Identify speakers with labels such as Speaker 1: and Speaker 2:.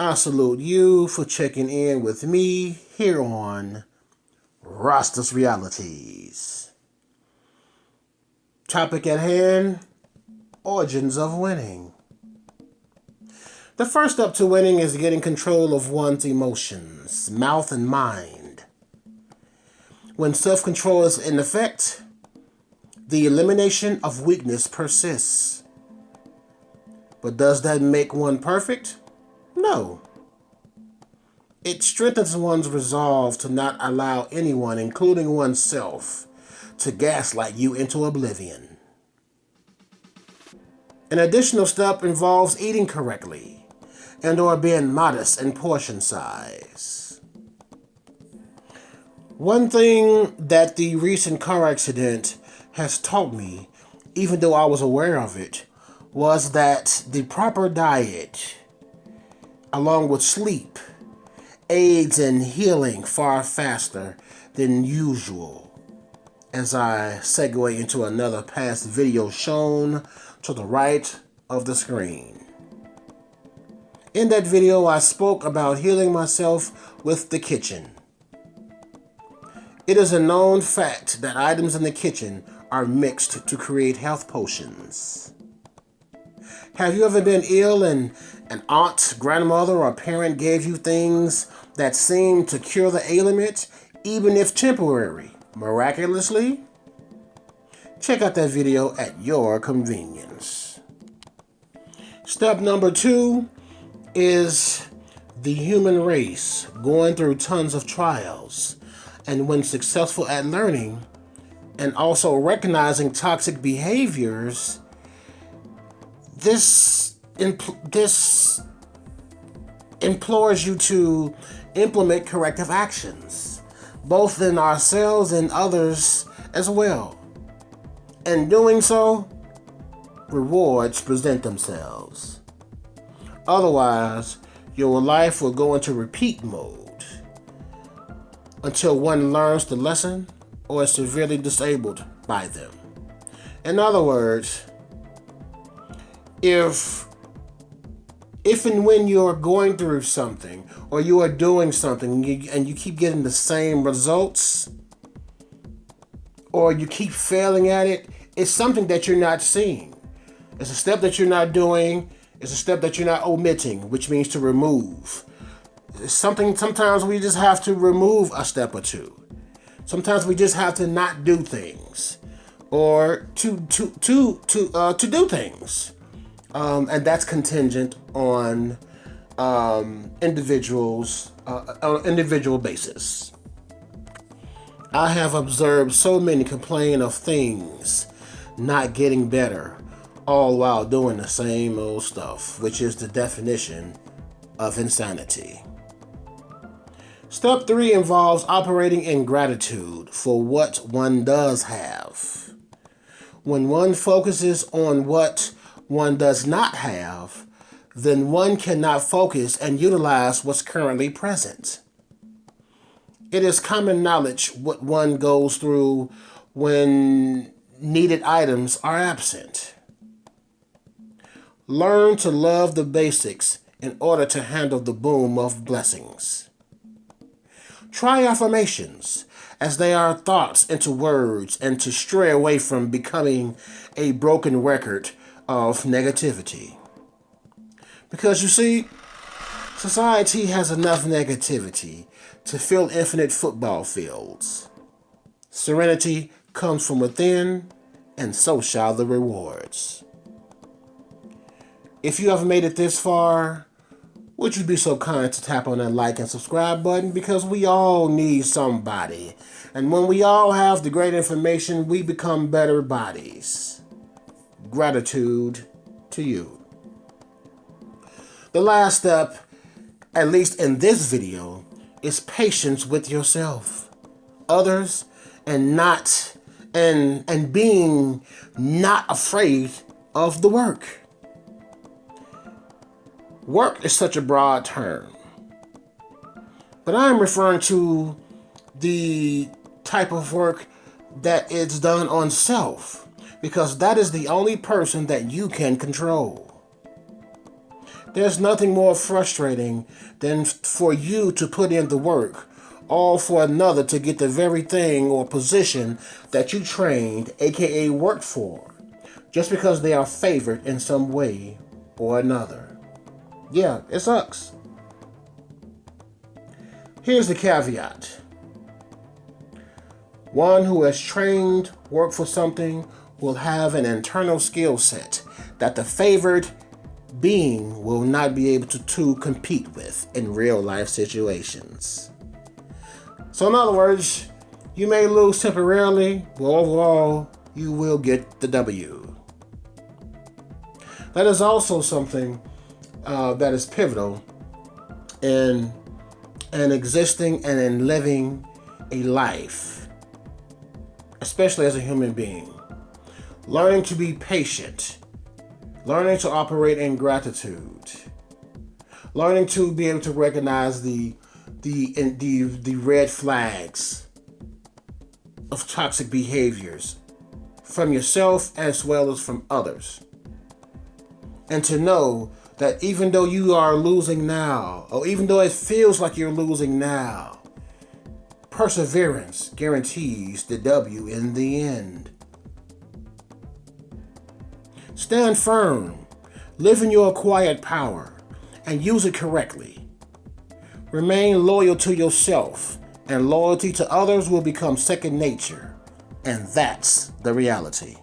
Speaker 1: I salute you for checking in with me here on Rasta's Realities. Topic at hand, origins of winning. The first step to winning is getting control of one's emotions, mouth and mind. When self-control is in effect, the elimination of weakness persists. But does that make one perfect? No. It strengthens one's resolve to not allow anyone, including oneself, to gaslight you into oblivion. An additional step involves eating correctly and/or being modest in portion size. One thing that the recent car accident has taught me, even though I was aware of it, was that the proper diet, along with sleep, aids in healing far faster than usual. As I segue into another past video shown to the right of the screen. In that video, I spoke about healing myself with the kitchen. It is a known fact that items in the kitchen are mixed to create health potions. Have you ever been ill and an aunt, grandmother, or parent gave you things that seemed to cure the ailment, even if temporary, miraculously? Check out that video at your convenience. Step number 2 is the human race going through tons of trials, and when successful at learning and also recognizing toxic behaviors, this implores you to implement corrective actions, both in ourselves and others as well. In doing so, rewards present themselves. Otherwise, your life will go into repeat mode until one learns the lesson or is severely disabled by them. In other words, if and when you're going through something or you are doing something and you keep getting the same results or you keep failing at it, it's something that you're not seeing. It's a step that you're not doing. It's a step that you're not omitting, which means to remove. It's something sometimes we just have to remove a step or two. Sometimes we just have to not do things or to do things. And that's contingent on individuals on an individual basis. I have observed so many complain of things not getting better, all while doing the same old stuff, which is the definition of insanity. Step 3 involves operating in gratitude for what one does have. When one focuses on what one does not have, then one cannot focus and utilize what's currently present. It is common knowledge what one goes through when needed items are absent. Learn to love the basics in order to handle the boom of blessings. Try affirmations, as they are thoughts into words, and to stray away from becoming a broken record of negativity. Because you see, society has enough negativity to fill infinite football fields. Serenity comes from within, and so shall the rewards. If you have made it this far, would you be so kind to tap on that like and subscribe button? Because we all need somebody. And when we all have the great information, we become better bodies. Gratitude to you. The last step, at least in this video, is patience with yourself, others, and being not afraid of the work. Work is such a broad term, but I'm referring to the type of work that is done on self, because that is the only person that you can control. There's nothing more frustrating than for you to put in the work, all for another to get the very thing or position that you trained, aka worked for, just because they are favored in some way or another. Yeah, it sucks. Here's the caveat. One who has trained, worked for something, will have an internal skill set that the favored being will not be able to compete with in real life situations. So, in other words, you may lose temporarily, but overall, you will get the W. That is also something that is pivotal in existing and in living a life, especially as a human being. Learning to be patient, learning to operate in gratitude, learning to be able to recognize the red flags of toxic behaviors from yourself as well as from others. And to know that even though you are losing now, or even though it feels like you're losing now, perseverance guarantees the W in the end. Stand firm, live in your quiet power, and use it correctly. Remain loyal to yourself, and loyalty to others will become second nature. And that's the reality.